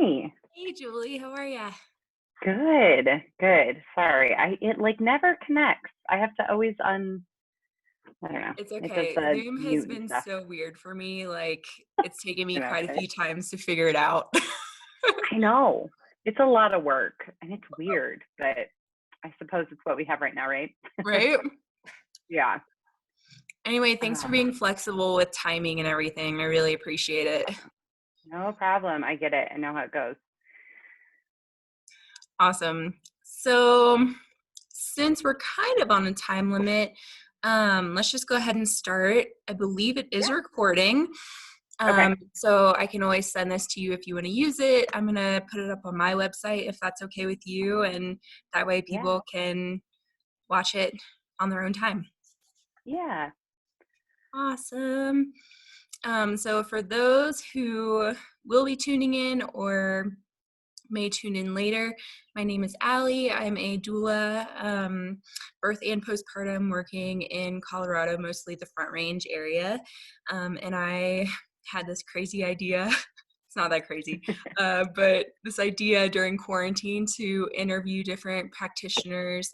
Hi. Hey Julie, how are ya? Good. Good. Sorry. It like never connects. I have to always I don't know. It's It does okay. the Zoom has mute and been stuff. so weird for me. Like, it's taken me I know, quite a right? few times to figure it out. I know. It's a lot of work and it's weird, but I suppose it's what we have right now, right? Right? Yeah. Anyway, thanks for Uh, being flexible with timing and everything. I really appreciate it. no problem. I get it. I know how it goes. Awesome. So, since we're kind of on a time limit, let's just go ahead and start. I believe it is Yeah. recording. Okay. So I can always send this to you if you want to use it. I'm going to put it up on my website if that's okay with you. And that way Yeah. people can watch it on their own time. Yeah. Awesome. So for those who will be tuning in or may tune in later, my name is Allie. I'm a doula, birth and postpartum, working in Colorado, mostly the Front Range area. And I had this crazy idea. It's not that crazy, but this idea during quarantine to interview different practitioners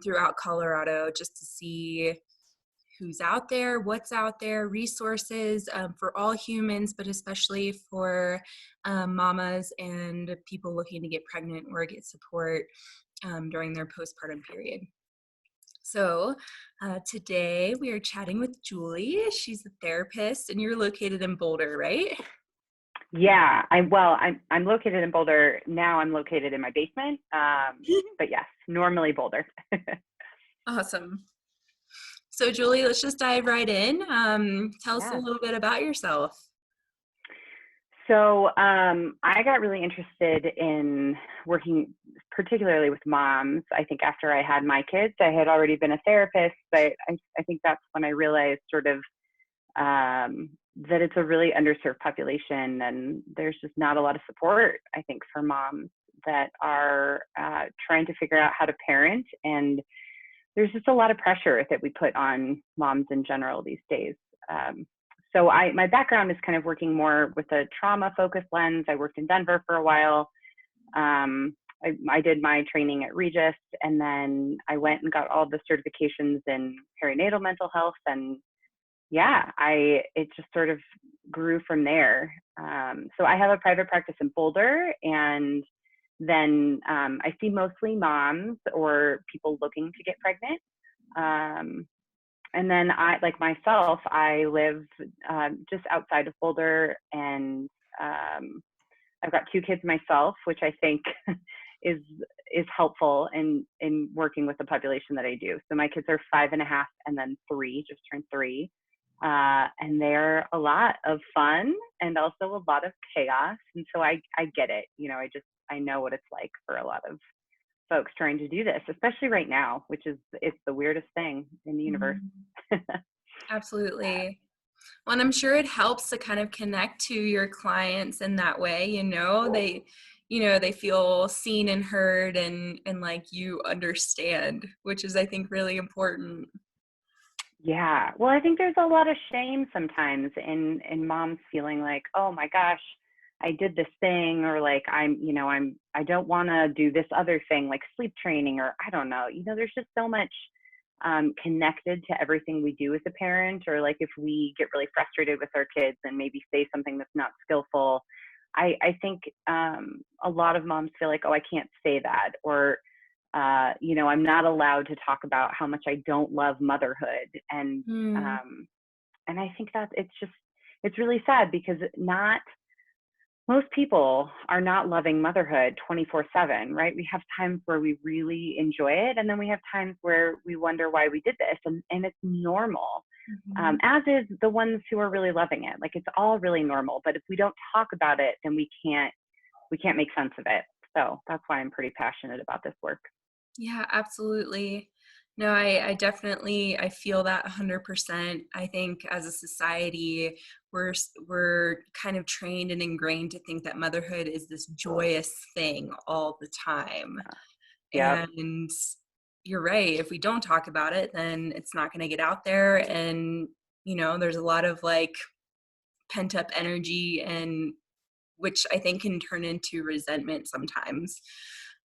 throughout Colorado just to see who's out there, what's out there, resources for all humans, but especially for mamas and people looking to get pregnant or get support during their postpartum period. So today we are chatting with Julie. She's a therapist, and you're located in Boulder, right? Yeah. I'm located in Boulder. Now I'm located in my basement. But yes, normally Boulder. Awesome. So Julie, let's just dive right in. Tell us a Yeah. little bit about yourself. So I got really interested in working particularly with moms. I think after I had my kids, I had already been a therapist, but I think that's when I realized sort of that it's a really underserved population and there's just not a lot of support, I think, for moms that are trying to figure out how to parent. And there's just a lot of pressure that we put on moms in general these days. So my background is kind of working more with a trauma focused lens. I worked in Denver for a while. I did my training at Regis, and then I went and got all the certifications in perinatal mental health. And yeah, it just sort of grew from there. So I have a private practice in Boulder, and then I see mostly moms or people looking to get pregnant. And then like myself, I live just outside of Boulder, and I've got two kids myself, which I think is helpful in working with the population that I do. So my kids are 5.5 and then 3, just turned 3. And they're a lot of fun and also a lot of chaos. And so I get it. I know what it's like for a lot of folks trying to do this, especially right now, it's the weirdest thing in the universe. Absolutely. Well, and I'm sure it helps to kind of connect to your clients in that way, they feel seen and heard and like you understand, which is I think really important. Yeah. Well, I think there's a lot of shame sometimes in moms feeling like, oh my gosh, I did this thing, or like I don't want to do this other thing like sleep training, or I don't know. There's just so much connected to everything we do as a parent, or like if we get really frustrated with our kids and maybe say something that's not skillful. I think a lot of moms feel like, oh, I can't say that, or I'm not allowed to talk about how much I don't love motherhood. Mm, And I think that it's really sad because not most people are not loving motherhood 24/7, right? We have times where we really enjoy it, and then we have times where we wonder why we did this, and it's normal. mhm. As is the ones who are really loving it. Like, it's all really normal. But if we don't talk about it, then we can't make sense of it. So that's why I'm pretty passionate about this work. Yeah, absolutely. No, I definitely I feel that 100%. I think as a society, we're kind of trained and ingrained to think that motherhood is this joyous thing all the time. Yep. And you're right. If we don't talk about it, then it's not going to get out there. And, there's a lot of like pent up energy and which I think can turn into resentment sometimes.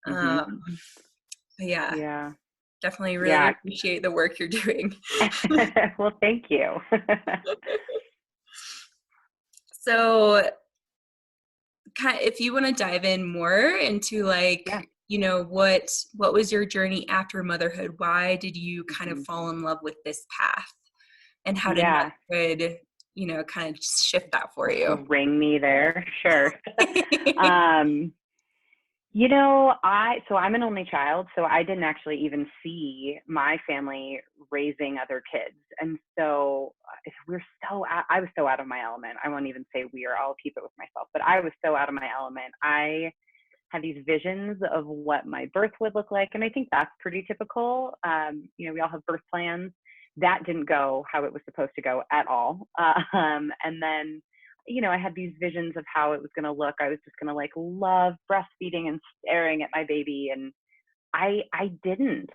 Hmm. But yeah, Yeah. definitely really Yeah. appreciate the work you're doing. Well, thank you. So if you want to dive in more into Yeah. what was your journey after motherhood? Why did you kind of Hmm. fall in love with this path? And how did Yeah. motherhood, kind of shift that for you? Bring me there. Sure. um, I'm an only child, so I didn't actually even see my family raising other kids. And so I was so out of my element. I won't even say we are, I'll keep it with myself, but I was so out of my element. I had these visions of what my birth would look like. And I think that's pretty typical. We all have birth plans. That didn't go how it was supposed to go at all. And then I had these visions of how it was going to look. I was just going to like love breastfeeding and staring at my baby. And I didn't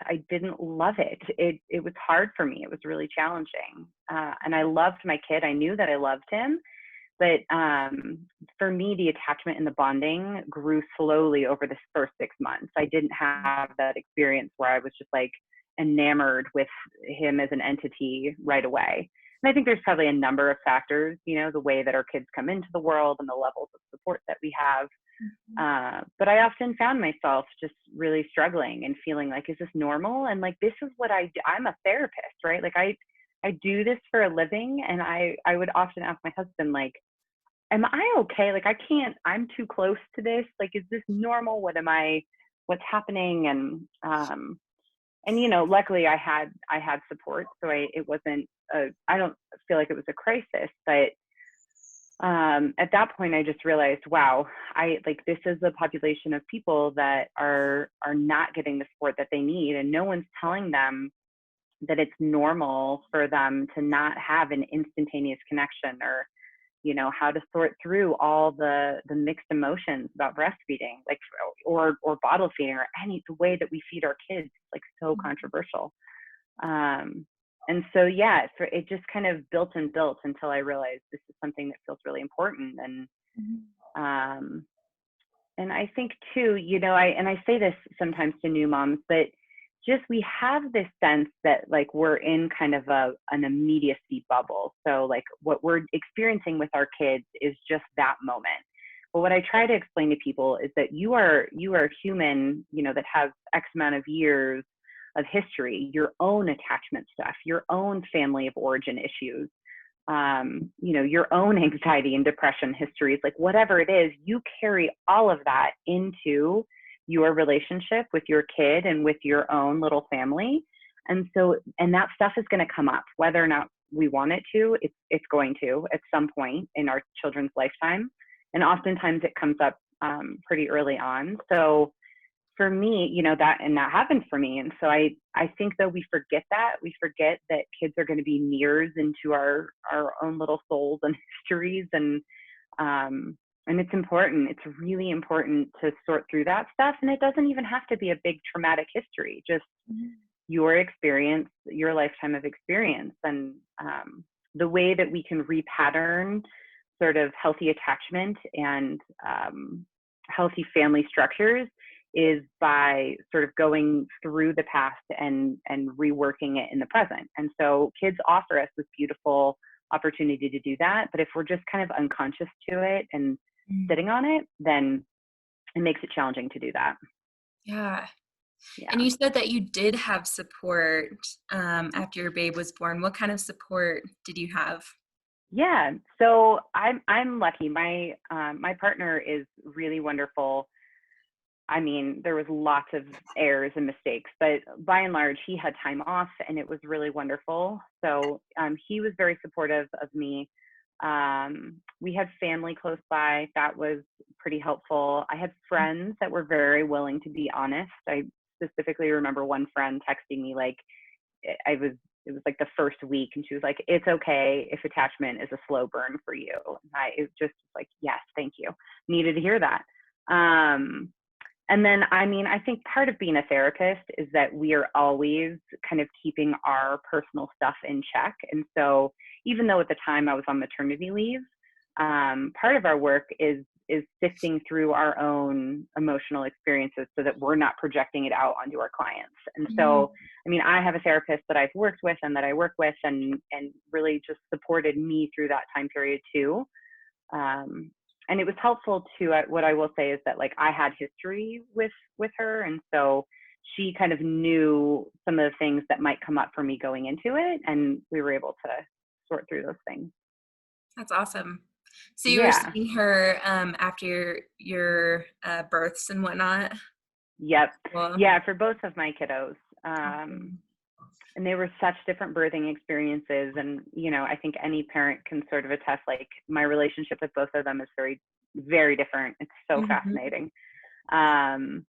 love it. It was hard for me. It was really challenging. And I loved my kid. I knew that I loved him. But for me, the attachment and the bonding grew slowly over the first 6 months. I didn't have that experience where I was just like enamored with him as an entity right away. And I think there's probably a number of factors, the way that our kids come into the world and the levels of support that we have. But I often found myself just really struggling and feeling like, is this normal? And like, this is what I do. I'm a therapist, right? Like I do this for a living. And I would often ask my husband, like, am I okay? Like, I'm too close to this. Like, is this normal? What's happening? And luckily I had support. So it wasn't, I don't feel like it was a crisis, but at that point I just realized, wow, this is a population of people that are not getting the support that they need. And no one's telling them that it's normal for them to not have an instantaneous connection, or how to sort through all the mixed emotions about breastfeeding, like, or bottle feeding, or the way that we feed our kids, like, so controversial. And so, yeah, it just kind of built and built until I realized this is something that feels really important. Um, and I think too, I say this sometimes to new moms, but just we have this sense that like we're in kind of an immediacy bubble. So like what we're experiencing with our kids is just that moment. But what I try to explain to people is that you are a human, that has X amount of years of history, your own attachment stuff, your own family of origin issues, your own anxiety and depression histories, like whatever it is, you carry all of that into your relationship with your kid and with your own little family. And that stuff is going to come up, whether or not we want it to, it's going to at some point in our children's lifetime. And oftentimes it comes up pretty early on. So for me, that happened for me. And so I think that we forget that kids are going to be mirrors into our own little souls and histories. And it's important. It's really important to sort through that stuff. And it doesn't even have to be a big traumatic history, just your experience, your lifetime of experience. And the way that we can repattern sort of healthy attachment and healthy family structures is by sort of going through the past and reworking it in the present. And so kids offer us this beautiful opportunity to do that. But if we're just kind of unconscious to it and sitting on it, then it makes it challenging to do that. Yeah. Yeah. And you said that you did have support after your babe was born. What kind of support did you have? Yeah. So I'm lucky. My partner is really wonderful. I mean, there was lots of errors and mistakes, but by and large, he had time off and it was really wonderful. So he was very supportive of me. We had family close by. That was pretty helpful. I had friends that were very willing to be honest. I specifically remember one friend texting me like, it was like the first week, and she was like, it's okay if attachment is a slow burn for you. And it was just like, yes, thank you. Needed to hear that. And then, I think part of being a therapist is that we are always kind of keeping our personal stuff in check. And so even though at the time I was on maternity leave, part of our work is is sifting through our own emotional experiences so that we're not projecting it out onto our clients. And Mhm. so, I mean, I have a therapist that I've worked with and that I work with, and really just supported me through that time period too. And it was helpful to, what I will say is that, like, I had history with her, and so she kind of knew some of the things that might come up for me going into it, and we were able to sort through those things. That's awesome. So you were Yeah. seeing her after your births and whatnot. Yep. Well, Yeah, for both of my kiddos. awesome. And they were such different birthing experiences. And, I think any parent can sort of attest, like, my relationship with both of them is very, very different. It's so Mhm. fascinating. Um,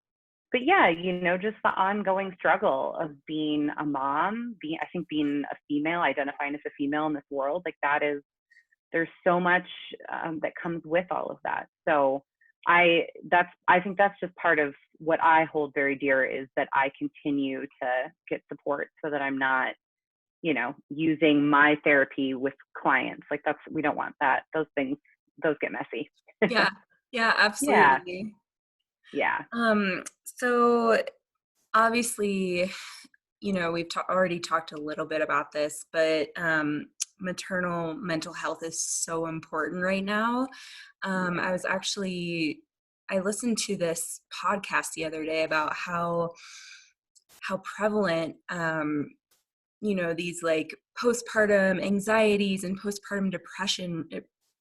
but yeah, just the ongoing struggle of being a mom, I think being a female, identifying as a female in this world, like, there's so much that comes with all of that. So I think that's just part of what I hold very dear, is that I continue to get support so that I'm not, using my therapy with clients. Like, we don't want that. Those get messy. Yeah. Yeah, Yeah. absolutely. Yeah. So obviously, we've already talked a little bit about this, but maternal mental health is so important right now. Yeah. I listened to this podcast the other day about how prevalent these like postpartum anxieties and postpartum depression,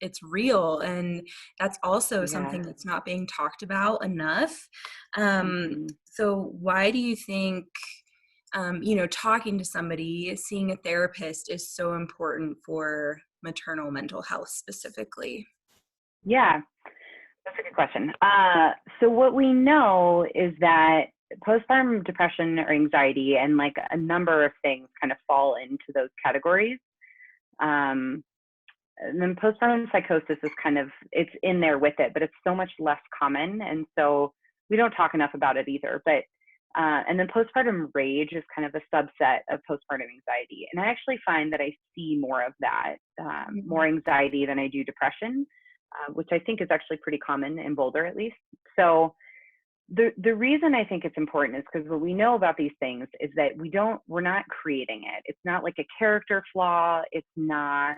it's real, and that's also Yeah. something that's not being talked about enough. um, Hmm. so why do you think talking to somebody, seeing a therapist is so important for maternal mental health specifically? Yeah. That's a good question. So what we know is that postpartum depression or anxiety, and like a number of things, kind of fall into those categories. Um, and then postpartum psychosis is it's in there with it, but it's so much less common. And so we don't talk enough about it either. But and then postpartum rage is kind of a subset of postpartum anxiety. And I actually find that I see more of that, more Mhm. anxiety than I do depression, which I think is actually pretty common in Boulder, at least. So the reason I think it's important is because what we know about these things is that we're not creating it. It's not like a character flaw. It's not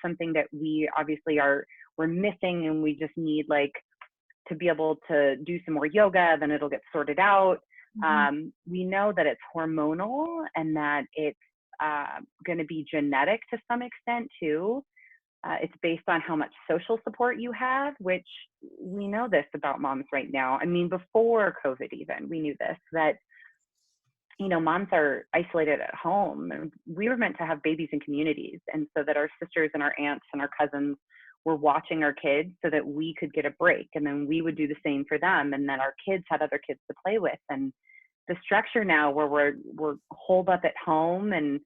something that we obviously we're missing, and we just need, like, to be able to do some more yoga, then it'll get sorted out. Mhm. We know that it's hormonal, and that it's going to be genetic to some extent too. It's based on how much social support you have, which we know this about moms right now. I mean, before COVID, even, we knew this, that, moms are isolated at home. And we were meant to have babies in communities. And so that our sisters and our aunts and our cousins were watching our kids so that we could get a break. And then we would do the same for them. And then our kids had other kids to play with. And the structure now, where we're holed up at home, and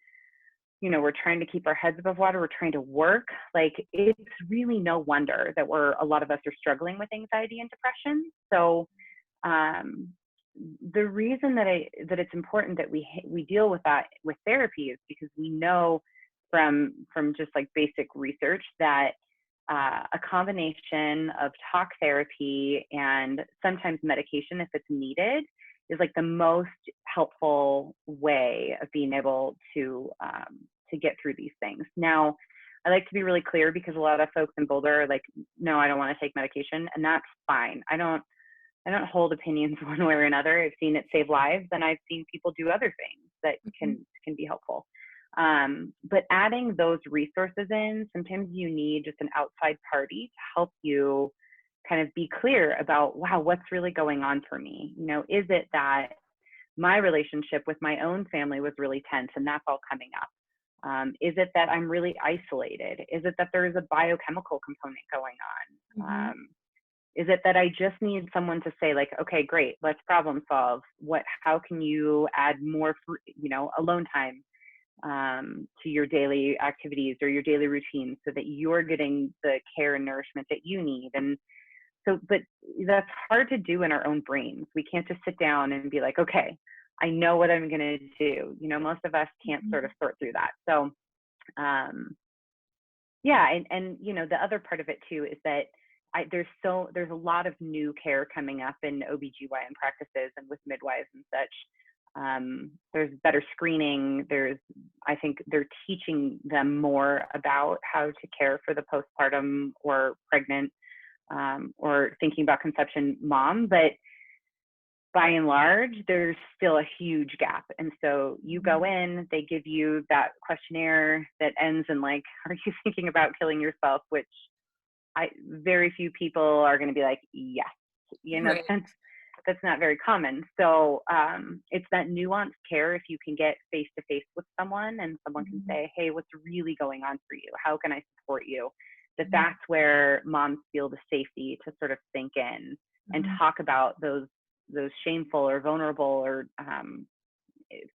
we're trying to keep our heads above water, we're trying to work, like, it's really no wonder that a lot of us are struggling with anxiety and depression. So um, the reason that it's important that we deal with that with therapy is because we know from just like basic research that a combination of talk therapy and sometimes medication, if it's needed, is like the most helpful way of being able to get through these things. Now, I like to be really clear, because a lot of folks in Boulder are like, no, I don't want to take medication, and that's fine. I don't hold opinions one way or another. I've seen it save lives, and I've seen people do other things that Mhm. can be helpful. But adding those resources in, sometimes you need just an outside party to help you kind of be clear about, wow, what's really going on for me? Is it that my relationship with my own family was really tense, and that's all coming up? Is it that I'm really isolated? Is it that there's a biochemical component going on? Mhm. Is it that I just need someone to say, like, okay, great, let's problem solve. How can you add more, alone time to your daily activities or your daily routines, so that you're getting the care and nourishment that you need? And so, but that's hard to do in our own brains. We can't just sit down and be like, okay, I know what I'm going to do. Most of us can't sort of Mhm. sort through that. So, um, yeah. And the other part of it too is that there's a lot of new care coming up in OBGYN practices and with midwives and such. There's better screening. I think they're teaching them more about how to care for the postpartum or pregnant or thinking about conception mom, but by and large, there's still a huge gap. And so you go in, they give you that questionnaire that ends in like, are you thinking about killing yourself? Which very few people are going to be like, yes, Right. that's not very common. So it's that nuanced care. If you can get face to face with someone and someone can say, hey, what's really going on for you? How can I support you? That's where moms feel the safety to sort of sink in and talk about those shameful or vulnerable or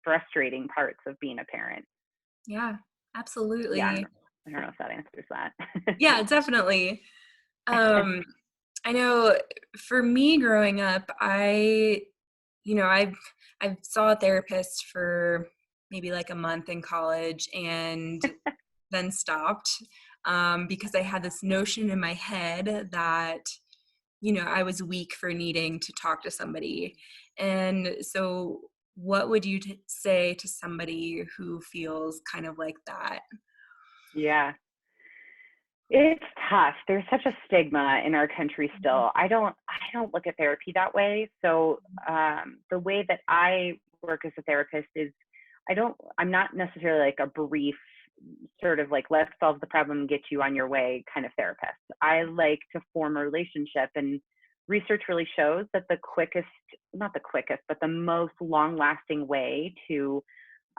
frustrating parts of being a parent. Yeah, Yeah, absolutely. I don't know if that answers that. Yeah, definitely. I know for me growing up, I saw a therapist for maybe like a month in college and then stopped because I had this notion in my head that, I was weak for needing to talk to somebody. And so what would you say to somebody who feels kind of like that? Yeah, it's tough. There's such a stigma in our country still. I don't look at therapy that way. So the way that I work as a therapist is I'm not necessarily like a brief sort of like, let's solve the problem and get you on your way kind of therapist. I like to form a relationship, and research really shows that not the quickest, but the most long lasting way to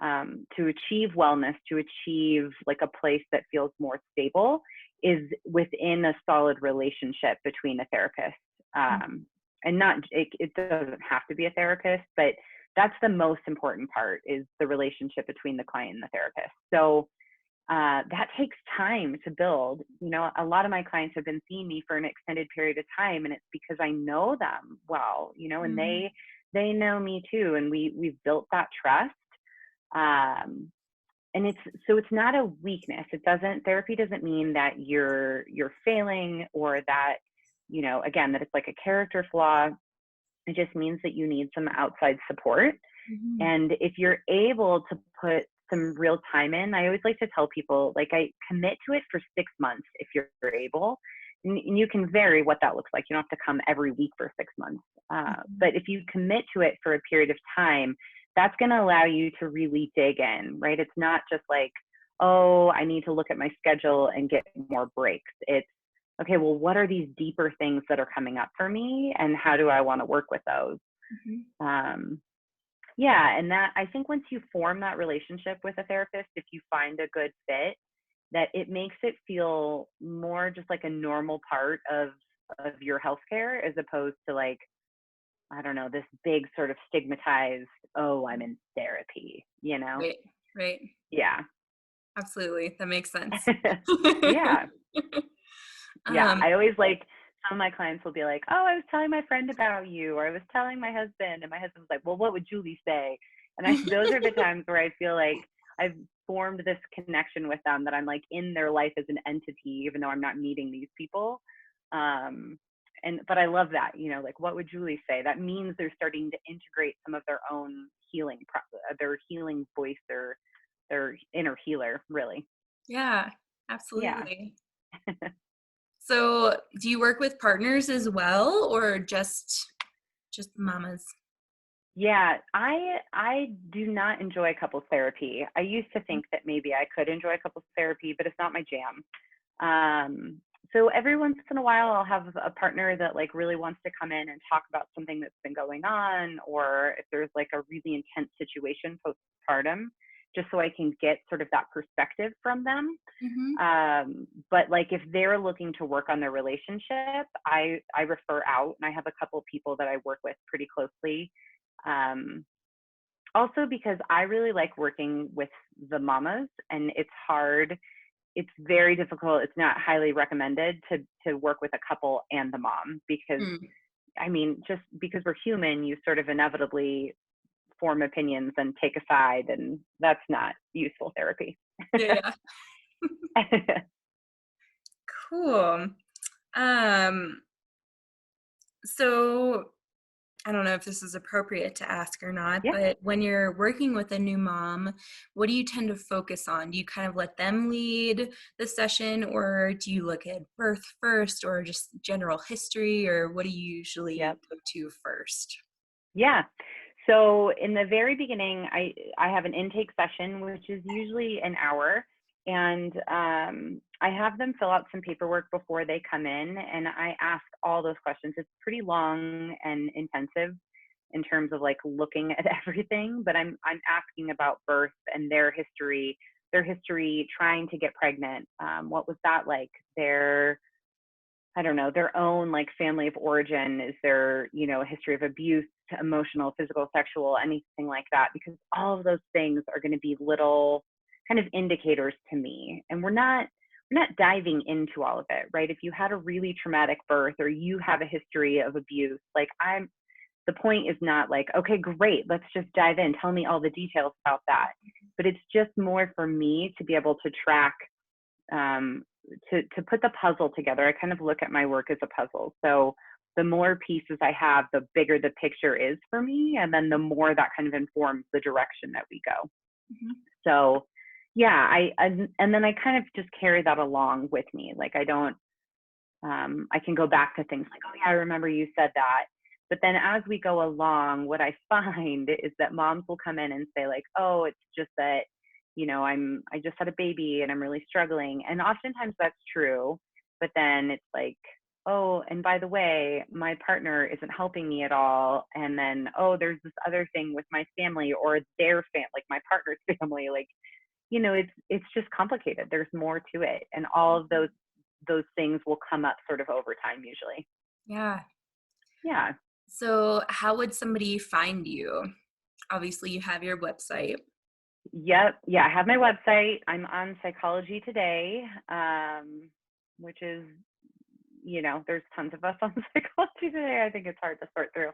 achieve wellness, to achieve like a place that feels more stable, is within a solid relationship between a therapist. And not, it doesn't have to be a therapist, but that's the most important part, is the relationship between the client and the therapist. So that takes time to build. A lot of my clients have been seeing me for an extended period of time, and it's because I know them well, and they know me too, and we've built that trust. And it's not a weakness. Therapy doesn't mean that you're failing, or that, again, that it's like a character flaw. It just means that you need some outside support. And if you're able to put some real time in, I always like to tell people, like, I commit to it for 6 months if you're able. And you can vary what that looks like. You don't have to come every week for 6 months. But if you commit to it for a period of time, that's going to allow you to really dig in, right? It's not just like, oh, I need to look at my schedule and get more breaks. It's, okay, well, what are these deeper things that are coming up for me, and how do I want to work with those? Yeah, and that, I think once you form that relationship with a therapist, if you find a good fit, that it makes it feel more just like a normal part of your healthcare, as opposed to like, I don't know, this big sort of stigmatized, oh, I'm in therapy, Right. Yeah. Absolutely. That makes sense. Yeah. Yeah. Um, I always like, some of my clients will be like, oh, I was telling my friend about you, or I was telling my husband, and my husband's like, well, what would Julie say? And those are the times where I feel like I've formed this connection with them, that I'm like in their life as an entity, even though I'm not meeting these people. But I love that, like, what would Julie say? That means they're starting to integrate some of their own healing, their healing voice, their inner healer, really. yeah, Yeah. absolutely. So, do you work with partners as well, or just mamas? Yeah, I do not enjoy couples therapy. I used to think that maybe I could enjoy couples therapy, but it's not my jam. So every once in a while, I'll have a partner that like really wants to come in and talk about something that's been going on, or if there's like a really intense situation postpartum, just so I can get sort of that perspective from them. But like, if they're looking to work on their relationship, I refer out, and I have a couple of people that I work with pretty closely. Also because I really like working with the mamas, and it's hard. It's very difficult. It's not highly recommended to work with a couple and the mom, because I mean, just because we're human, you sort of inevitably form opinions and take a side, and that's not useful therapy. Yeah. Cool. Um, so I don't know if this is appropriate to ask or not, Yeah. but when you're working with a new mom, what do you tend to focus on? Do you kind of let them lead the session, or do you look at birth first, or just general history, or what do you usually Yep. go to first? Yeah. So in the very beginning, I have an intake session, which is usually an hour, and I have them fill out some paperwork before they come in, and I ask all those questions. It's pretty long and intensive in terms of like looking at everything, but I'm asking about birth and their history trying to get pregnant. What was that like? Their I don't know, their own like family of origin? Is there, a history of abuse, emotional, physical, sexual, anything like that? Because all of those things are going to be little kind of indicators to me. And we're not diving into all of it, right? If you had a really traumatic birth or you have a history of abuse, like the point is not like, okay, great, let's just dive in. Tell me all the details about that. But it's just more for me to be able to track um, to put the puzzle together. I kind of look at my work as a puzzle. So the more pieces I have, the bigger the picture is for me, and then the more that kind of informs the direction that we go. Mhm. So yeah, and then I kind of just carry that along with me. Like I don't, I can go back to things like, oh yeah, I remember you said that. But then as we go along, what I find is that moms will come in and say like, oh, it's just that, I just had a baby and I'm really struggling. And oftentimes that's true. But then it's like, oh, and by the way, my partner isn't helping me at all. And then, oh, there's this other thing with my family or their family, like my partner's family. Like, it's just complicated. There's more to it. And all of those things will come up sort of over time usually. Yeah. Yeah. So, how would somebody find you? Obviously, you have your website. Yep. Yeah. I have my website. I'm on Psychology Today, which is, there's tons of us on Psychology Today. I think it's hard to sort through.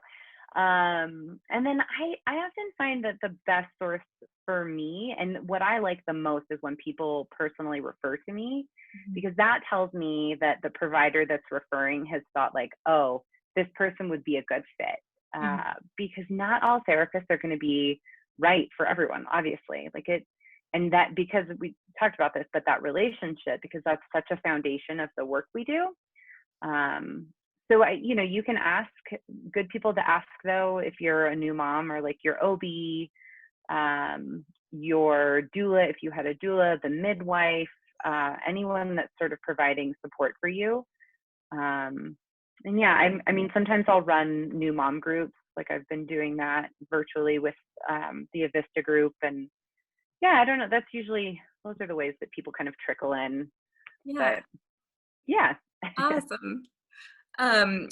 And then I often find that the best source for me and what I like the most is when people personally refer to me, Mhm. because that tells me that the provider that's referring has thought like, oh, this person would be a good fit. Mhm. Because not all therapists are going to be right for everyone, obviously. And that because we talked about this, but that relationship, because that's such a foundation of the work we do. Um, so you can ask good people to ask though, if you're a new mom or like your OB, your doula, if you had a doula, the midwife, anyone that's sort of providing support for you. And yeah, I mean, sometimes I'll run new mom groups. Like I've been doing that virtually with the Avista group. And yeah, I don't know. Those are the ways that people kind of trickle in. Yeah. But yeah. Awesome. Um,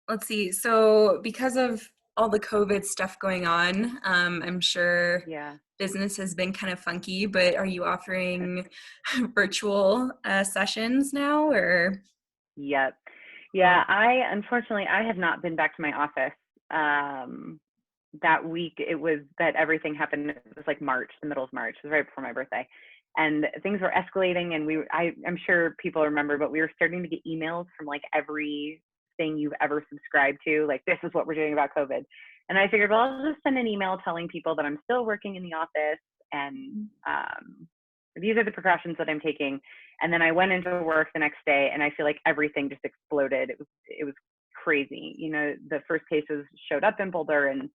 let's see. So, because of all the COVID stuff going on, I'm sure Yeah. business has been kind of funky, but are you offering virtual sessions now or? Yep. Oh, Yeah, unfortunately I have not been back to my office. Um, that week it was that everything happened. It was like March, the middle of March. It was right before my birthday, and things were escalating. And I'm sure people remember, but we were starting to get emails from like every thing you've ever subscribed to. Like, this is what we're doing about COVID. And I figured, well, I'll just send an email telling people that I'm still working in the office, and these are the precautions that I'm taking. And then I went into work the next day, and I feel like everything just exploded. It was crazy. The first cases showed up in Boulder, and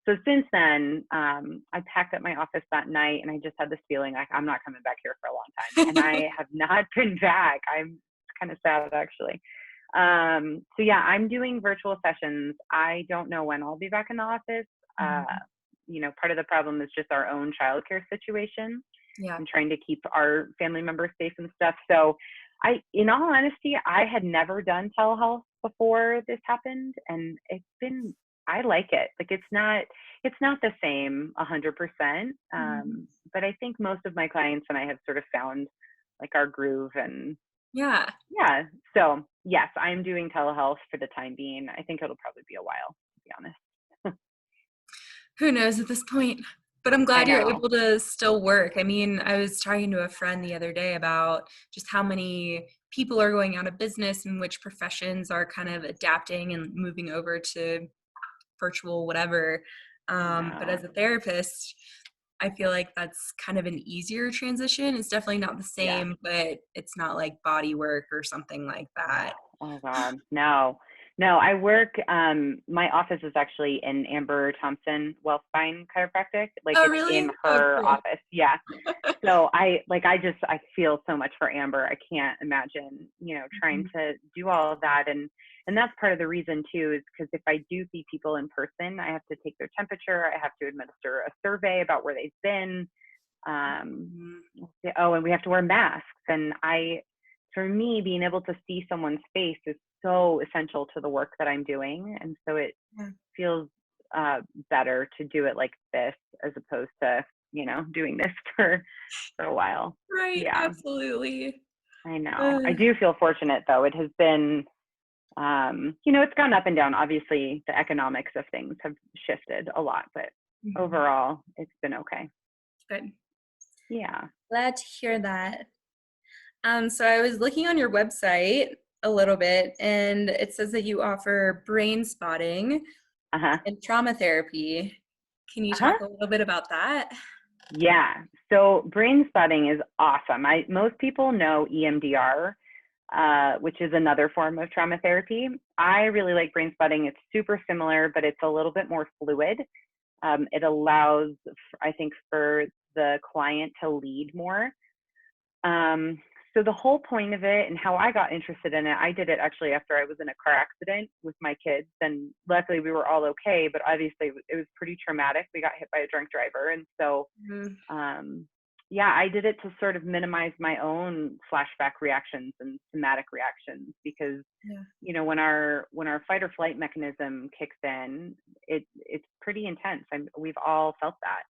so since then, I packed up my office that night, and I just had this feeling like I'm not coming back here for a long time. And I have not been back. I'm kind of sad actually. So yeah, I'm doing virtual sessions. I don't know when I'll be back in the office. Uh, mhm. Part of the problem is just our own childcare situation Yeah. and trying to keep our family members safe and stuff. So in all honesty, I had never done telehealth before this happened, and I like it. Like it's not the same 100%. Mhm. But I think most of my clients and I have sort of found like our groove, and Yeah. yeah. So yes, I'm doing telehealth for the time being. I think it'll probably be a while, to be honest. Who knows at this point? But I'm I glad you're know. able to still work. I mean, I was talking to a friend the other day about just how many people are going out of business and which professions are kind of adapting and moving over to virtual whatever. I But know. as a therapist, I feel like that's kind of an easier transition. It's definitely not the Yeah. same, but it's not like body work or something like that. Oh God, no, no. I work. My office is actually in Amber Thompson Wellspine Chiropractic. Like Oh, it's in really? Oh, her cool. office. Yeah. So I feel so much for Amber. I can't imagine, trying Mhm. to do all of that. And that's part of the reason too, is because if I do see people in person, I have to take their temperature. I have to administer a survey about where they've been. Um, Mhm. oh, and we have to wear masks. For me, being able to see someone's face is so essential to the work that I'm doing. And so it Yeah. feels better to do it like this as opposed to, doing this for a while. Right, Yeah, absolutely. I know. I Uh, do feel fortunate though. It has been, it's gone up and down. Obviously, the economics of things have shifted a lot, but mhm. overall, it's been okay. Good. Yeah. Glad to hear that. So I was looking on your website a little bit, and it says that you offer brain spotting Uh huh. and trauma therapy. Can you Uh huh. talk a little bit about that? Yeah. So brain spotting is awesome. Most people know EMDR, which is another form of trauma therapy. I really like brain spotting. It's super similar, but it's a little bit more fluid. It allows, I think, for the client to lead more. Um, so the whole point of it and how I got interested in it, I did it actually after I was in a car accident with my kids, and luckily we were all okay. But obviously it was pretty traumatic. We got hit by a drunk driver, and so Mhm. um, yeah, I did it to sort of minimize my own flashback reactions and somatic reactions because Yeah. when our fight or flight mechanism kicks in, it's pretty intense. We've all felt that.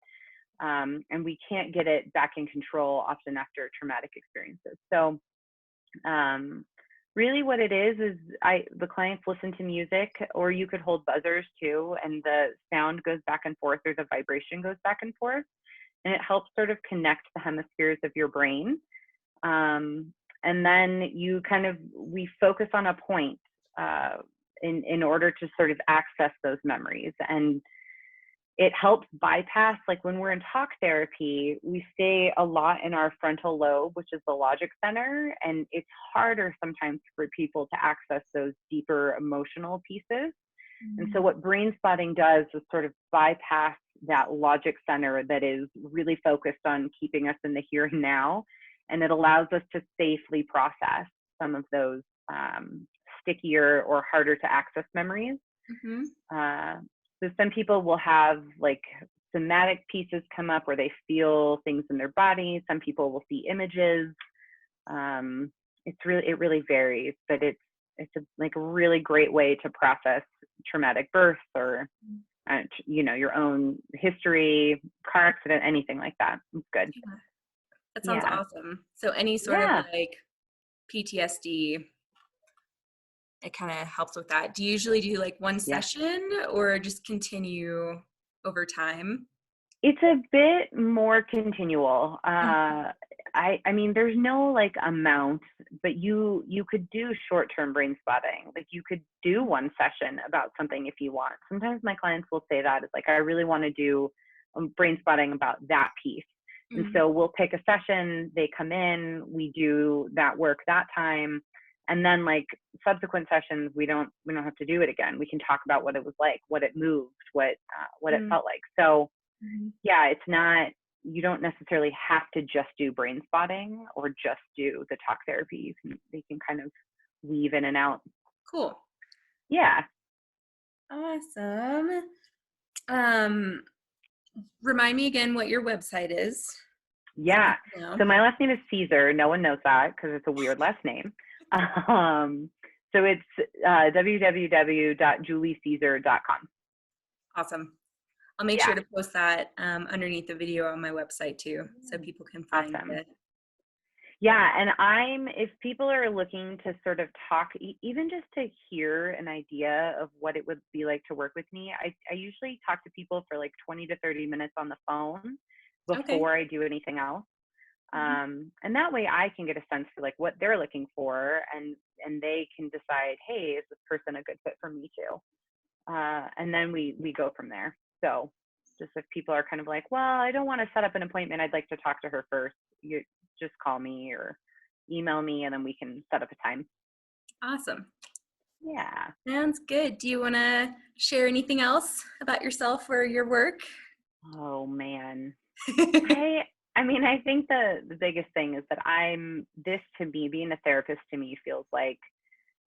And we can't get it back in control often after traumatic experiences. So, um, really, what it is the clients listen to music, or you could hold buzzers too, and the sound goes back and forth, or the vibration goes back and forth, and it helps sort of connect the hemispheres of your brain. Um, and then we focus on a point in order to sort of access those memories, and it helps bypass, like when we're in talk therapy, we stay a lot in our frontal lobe, which is the logic center, and it's harder sometimes for people to access those deeper emotional pieces. And so Mhm. what brain spotting does is sort of bypass that logic center that is really focused on keeping us in the here and now, and it allows us to safely process some of those stickier or harder to access memories. Mhm. uh, so some people will have like somatic pieces come up where they feel things in their body. Some people will see images. It really varies, but it's like a really great way to process traumatic birth or your own history, car accident, anything like that. It's good. Yeah. That sounds Yeah. awesome. So any sort of Yeah. like PTSD, it kind of helps with that. Do you usually do like one Yeah. session or just continue over time? It's a bit more continual. Mhm. I mean, there's no like amount, but you could do short-term brain spotting. Like you could do one session about something if you want. Sometimes my clients will say that it's like, I really want to do brain spotting about that piece. And Mhm. so we'll pick a session, they come in, we do that work that time. And then like subsequent sessions, we don't have to do it again. We can talk about what it was like, what it moved, what it Mhm. felt like. So Mhm. yeah, it's not, you don't necessarily have to just do brain spotting or just do the talk therapy. They can kind of weave in and out. Cool. Yeah. Awesome. Um, Remind me again what your website is. So Yeah. people know. So my last name is Ciecior. No one knows that because it's a weird last name. Um, so it's www.julieciecior.com. Awesome. I'll make Yeah. sure to post that underneath the video on my website too, so people can find Awesome. it. Yeah, and if people are looking to sort of talk, even just to hear an idea of what it would be like to work with me, I usually talk to people for like 20 to 30 minutes on the phone Okay. before I do anything else. Mhm. And that way I can get a sense for like what they're looking for, and they can decide, hey, is this person a good fit for me too? And then we go from there. So just if people are kind of like, well, I don't want to set up an appointment, I'd like to talk to her first, you just call me or email me, and then we can set up a time. Awesome. Yeah. Sounds good. Do you want to share anything else about yourself or your work? Oh man. I mean, I think the biggest thing is that this to me, being a therapist to me feels like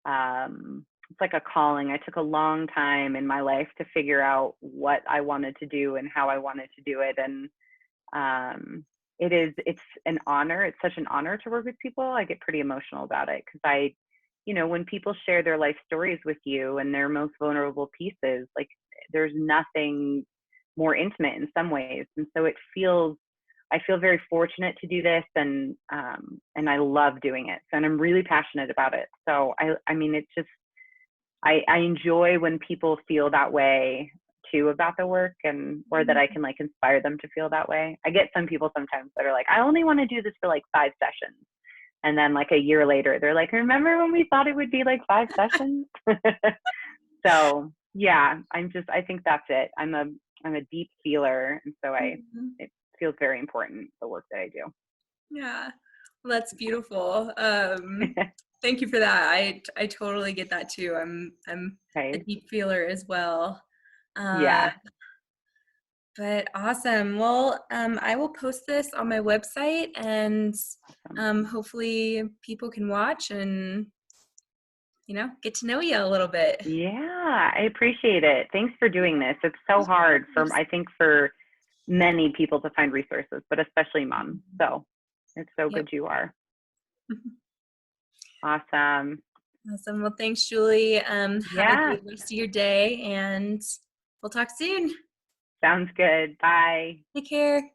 it's like a calling. I took a long time in my life to figure out what I wanted to do and how I wanted to do it. And um, it's an honor. It's such an honor to work with people. I get pretty emotional about it because when people share their life stories with you and their most vulnerable pieces, like there's nothing more intimate in some ways. And so I feel very fortunate to do this, and I love doing it. And I'm really passionate about it. So I mean, it's just I enjoy when people feel that way too about the work, and or that I can like inspire them to feel that way. I get some people sometimes that are like, I only want to do this for like 5 sessions. And then like a year later, they're like, remember when we thought it would be like 5 sessions? So yeah, I think that's it. I'm a deep feeler. And so Mhm. it feels very important, the work that I do. Yeah. Well, that's beautiful. Thank you for that. I totally get that too. I'm a Okay. deep feeler as well. Uh, Yeah. but awesome. Well, I will post this on my website, and Awesome. hopefully people can watch and get to know you a little bit. Yeah, I appreciate it. Thanks for doing this. It's so Of hard course. I think for many people to find resources, but especially moms. So it's so Yep. good you are. Awesome. Awesome. Well, thanks, Julie. Have a Yeah, great rest of your day, and we'll talk soon. sounds good. Bye. Take care.